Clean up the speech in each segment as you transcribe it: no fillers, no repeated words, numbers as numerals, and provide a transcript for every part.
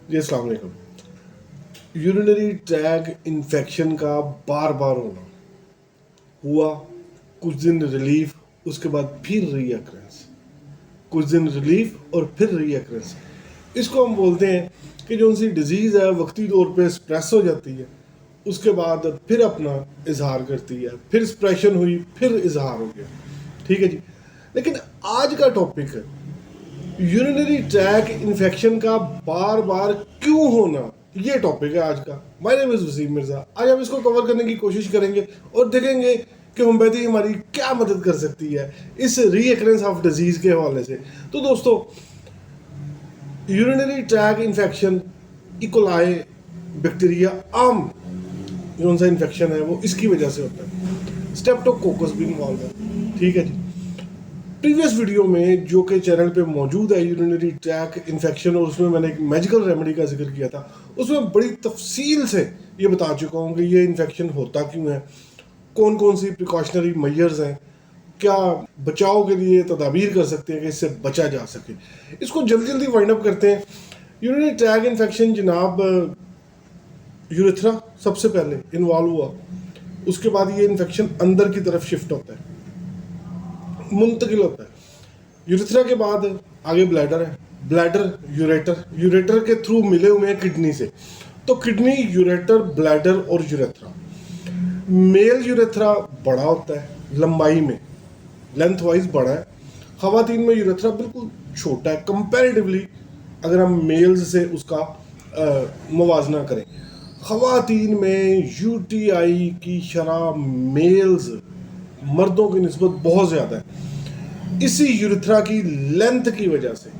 जी अस्सलाम वालेकुम। Urinary track infection का बार बार होना हुआ, कुछ दिन रिलीफ, उसके बाद फिर रीअकरेंस, कुछ दिन रिलीफ और फिर रीअकरेंस। इसको हम बोलते हैं कि जो सी डिजीज़ है वक्ती तौर पे स्प्रेस हो जाती है, उसके बाद फिर अपना इजहार करती है, फिर स्प्रेशन हुई, फिर इजहार हो गया। ठीक है जी। लेकिन आज का टॉपिक है यूरिनरी ट्रैक इन्फेक्शन का बार बार क्यों होना। ये टॉपिक है आज का। My name is Wasim Mirza. आज हम इसको कवर करने की कोशिश करेंगे और देखेंगे कि होम्योपैथी हमारी क्या मदद कर सकती है इस रीअकरेंस ऑफ डिजीज के हवाले से। तो दोस्तों, urinary track infection E coli bacteria आम जो सा इन्फेक्शन है वो इसकी वजह से होता है। स्टेप्टोकोकस भी इन्वॉल्व है। ठीक है जी। प्रीवियस वीडियो में जो कि चैनल पे मौजूद है यूरिनरी ट्रैक इन्फेक्शन, और उसमें मैंने एक मैजिकल रेमेडी का जिक्र किया था, उसमें बड़ी तफसील से ये बता चुका हूँ कि ये इन्फेक्शन होता क्यों है, कौन कौन सी प्रिकॉशनरी मेजर्स हैं, क्या बचाव के लिए तदाबीर कर सकते हैं कि इससे बचा जा सके। इसको जल्दी जल्दी वाइंड अप करते हैं। यूरिनरी ट्रैक इन्फेक्शन जनाब, यूरेथ्रा सबसे पहले इन्वॉल्व हुआ, उसके बाद ये इन्फेक्शन अंदर की तरफ शिफ्ट होता है, मुंतकिल होता है। यूरेथ्रा के बाद आगे ब्लैडर है, ब्लैडर यूरेटर, यूरेटर के थ्रू मिले हुए हैं किडनी से। तो किडनी, यूरेटर, ब्लैडर और यूरेथ्रा। मेल यूरेथ्रा बड़ा होता है लंबाई में, लेंथ वाइज बड़ा है। खवातीन में यूरेथ्रा बिल्कुल छोटा है कंपैरेटिवली, अगर हम मेल्स से उसका मुवाजना करें। खवातीन में यूटीआई की शरह मेल्स मर्दों की निस्बत बहुत ज़्यादा है। इसी यूरेथ्रा की लेंथ की वजह से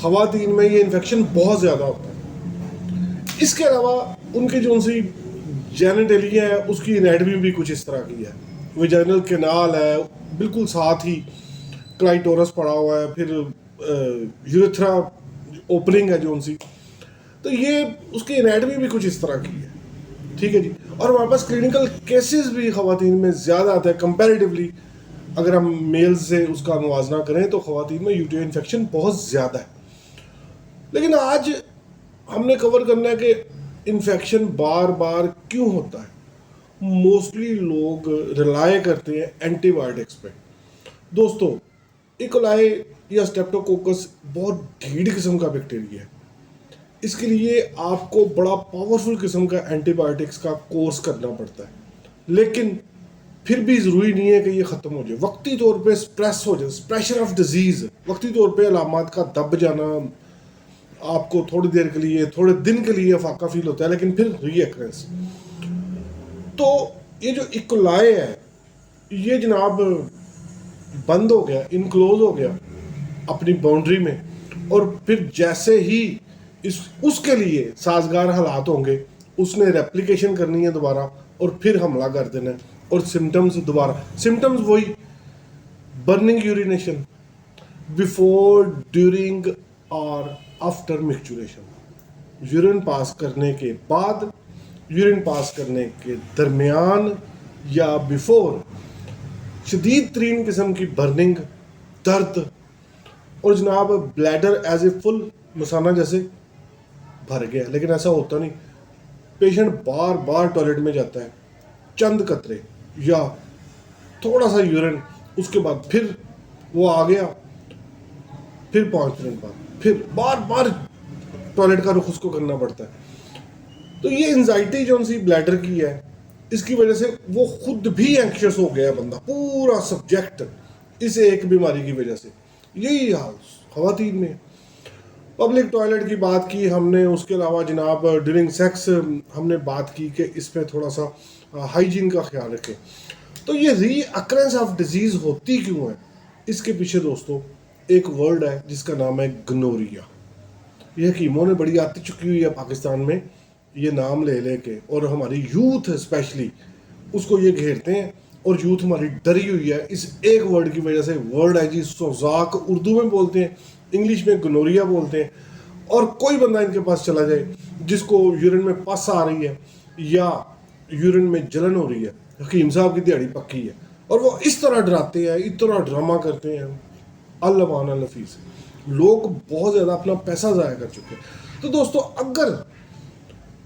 खवातीन में ये इन्फेक्शन बहुत ज़्यादा होता है। इसके अलावा उनकी जो सी जेनेटेलिया है उसकी एनाटमी भी कुछ इस तरह की है। वेजाइनल कैनाल है, बिल्कुल साथ ही क्लाइटोरस पड़ा हुआ है, फिर यूरेथ्रा ओपनिंग है जो सी, तो ये उसकी एनाटमी भी कुछ इस तरह की है। ठीक है जी। और हमारे पास क्लिनिकल केसेस भी खवातीन में ज़्यादा आता है कंपैरेटिवली, अगर हम मेल्स से उसका मुवाजना करें तो खवातीन में यूटीआई इन्फेक्शन बहुत ज़्यादा है। लेकिन आज हमने कवर करना है कि इन्फेक्शन बार बार क्यों होता है। मोस्टली लोग रिलाय करते हैं एंटीबायोटिक्स पे। दोस्तों, इकोलाई या स्टेप्टोकोकस बहुत ढीठ किस्म का बैक्टीरिया है। इसके लिए आपको बड़ा पावरफुल किस्म का एंटीबायोटिक्स का कोर्स करना पड़ता है, लेकिन फिर भी ज़रूरी नहीं है कि ये ख़त्म हो जाए। वक्ती तौर पे स्प्रेस हो जाए, स्प्रेशर ऑफ डिजीज़, वक्ती तौर पे अलामात का दब जाना, आपको थोड़ी देर के लिए, थोड़े दिन के लिए फाका फील होता है, लेकिन फिर रीअकरेंस। तो ये जो इकोलाई है ये जनाब बंद हो गया, इनक्लोज हो गया अपनी बाउंड्री में, और फिर जैसे ही उसके लिए साजगार हालात होंगे उसने रेप्लिकेशन करनी है दोबारा और फिर हमला कर देना है। और सिम्टम्स दोबारा, सिम्टम्स वही बर्निंग यूरिनेशन बिफोर, ड्यूरिंग और आफ्टर मिक्चुरेशन। यूरिन पास करने के बाद, यूरिन पास करने के दरमियान या बिफोर शदीद तरीन किस्म की बर्निंग, दर्द, और जनाब ब्लैडर एज ए फुल मसाना जैसे भर गया। लेकिन ऐसा होता नहीं, पेशेंट बार बार टॉयलेट में जाता है, चंद कतरे या थोड़ा सा यूरिन, उसके बाद फिर वो आ गया, फिर 5 मिनट बाद फिर बार बार टॉयलेट का रुख उसको करना पड़ता है। तो ये एंजाइटी जो सी ब्लैडर की है, इसकी वजह से वो खुद भी एंक्शियस हो गया बंदा, पूरा सब्जेक्ट, इस एक बीमारी की वजह से। यही हाल खवातीन में। पब्लिक टॉयलेट की बात की हमने, उसके अलावा जनाब ड्यूरिंग सेक्स हमने बात की कि इसमें थोड़ा सा हाइजीन का ख्याल रखें। तो ये रीअकरेंस ऑफ डिजीज़ होती क्यों है, इसके पीछे दोस्तों एक वर्ड है जिसका नाम है गनोरिया। ये हकीमों ने बड़ी आती चुकी हुई है पाकिस्तान में ये नाम ले लेके, और हमारी यूथ स्पेशली उसको ये घेरते हैं, और यूथ हमारी डरी हुई है इस एक वर्ड की वजह से। वर्ड है जी सोजाक, उर्दू में बोलते हैं, इंग्लिश में गनोरिया बोलते हैं। और कोई बंदा इनके पास चला जाए जिसको यूरिन में पस आ रही है या यूरिन में जलन हो रही है, हकीम साहब की दिहाड़ी पक्की है, और वो इस तरह डराते हैं, इतना ड्रामा करते हैं। अल्लाह लफीस, लोग बहुत ज़्यादा अपना पैसा ज़ाया कर चुके हैं। तो दोस्तों अगर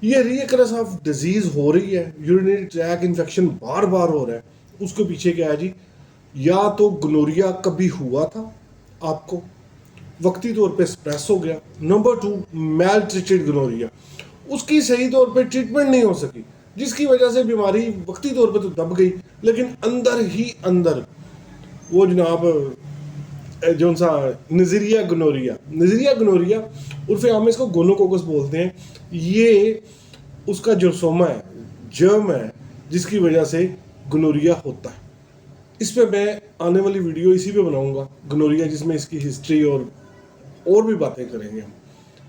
ये रीकरेंस ऑफ डिजीज हो रही है, यूरिनरी ट्रैक इन्फेक्शन बार बार हो रहा है, उसके पीछे क्या है जी? या तो गोनोरिया कभी हुआ था आपको, वक्ती तौर पे स्प्रेस हो गया। नंबर 2, मैल ट्रीटेड गोनोरिया, उसकी सही तौर पे ट्रीटमेंट नहीं हो सकी, जिसकी वजह से बीमारी वक्ती तौर पे तो दब गई, लेकिन अंदर ही अंदर वो जनाब जो सा नजरिया गोनोरिया उर्फे आम इसको गोनोकोकस बोलते हैं, ये उसका जोसोमा है, जर्म है, जिसकी वजह से गोनोरिया होता है। इस पे मैं आने वाली वीडियो इसी पे बनाऊंगा, गोनोरिया, जिसमें इसकी हिस्ट्री और भी बातें करेंगे हम।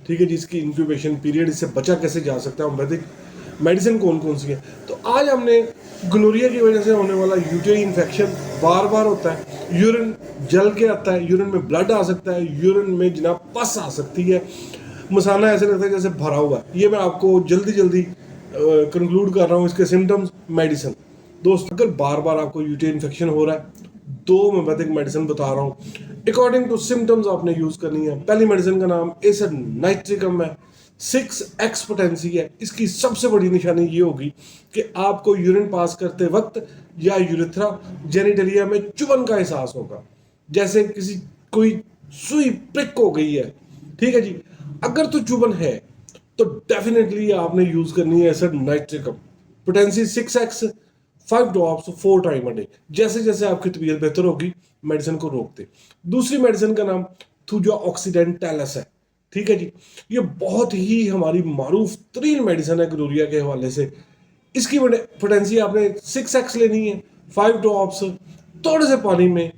ठीक है, जिसकी इंक्यूबेशन पीरियड, इससे बचा कैसे जा सकता है, होम्योपैथिक मेडिसिन कौन कौन सी है। तो आज हमने गोनोरिया की वजह से होने वाला यूरिनरी इन्फेक्शन बार बार होता है, यूरिन जल के आता है, यूरिन में ब्लड आ सकता है, यूरिन में जनाब पस आ सकती है, मसाना ऐसे लगता है जैसे भरा हुआ है। ये मैं आपको जल्दी जल्दी कंक्लूड कर रहा हूँ इसके सिम्टम्स, मेडिसिन। दोस्त अगर बार बार आपको यूरिनरी इन्फेक्शन हो रहा है, 2 होम्योपैथिक मेडिसिन बता रहा हूँ, अकॉर्डिंग टू सिम्टम्स आपने यूज करनी है। पहली मेडिसिन का नाम एसिड नाइट्रिकम है, 6x पोटेंसी है। इसकी सबसे बड़ी निशानी ये होगी कि आपको यूरिन पास करते वक्त या यूरिथ्रा जेनिटलिया में चुभन का एहसास होगा, जैसे किसी कोई सुई प्रिक हो गई है। ठीक है जी, अगर तो चुभन है तो डेफिनेटली आपने यूज करनी है acid nitricum, potency 6x, 5 drops 4 time a day. जैसे जैसे आपकी तबीयत बेहतर होगी मेडिसिन को रोकते। दूसरी मेडिसिन का नाम थूजा ऑक्सीडेंटैलस है। ठीक है जी, ये बहुत ही हमारी मारूफ तरीन मेडिसिन है गोनोरिया के हवाले से। इसकी पोटेंसी आपने 6x लेनी है, 5 ड्रॉप्स थोड़े से पानी में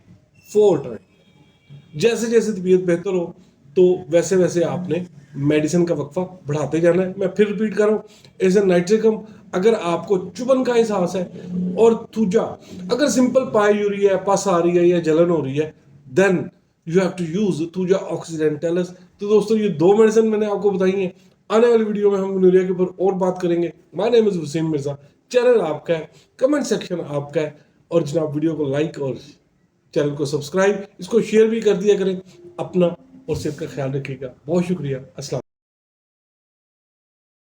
4 टाइम। जैसे जैसे तबीयत बेहतर हो तो वैसे वैसे आपने मेडिसिन का वक्फा बढ़ाते जाना है। मैं फिर रिपीट कर रहा हूँ, एसिड नाइट्रिकम अगर आपको चुभन का एहसास है, और थूजा अगर सिंपल पाययूरिया है, पस आ रही है या जलन हो रही है, then you have to use Thuja occidentalis. तो दोस्तों ये 2 मेडिसिन मैंने आपको बताई हैं। आने वाली वीडियो में हम गोनोरिया के ऊपर और बात करेंगे। My name is Wasim Mirza, channel आपका है, कमेंट सेक्शन आपका है, और जनाब वीडियो को लाइक और चैनल को सब्सक्राइब, इसको शेयर भी कर दिया करें। अपना और सेहत का ख्याल रखिएगा। बहुत शुक्रिया। अस्सलाम।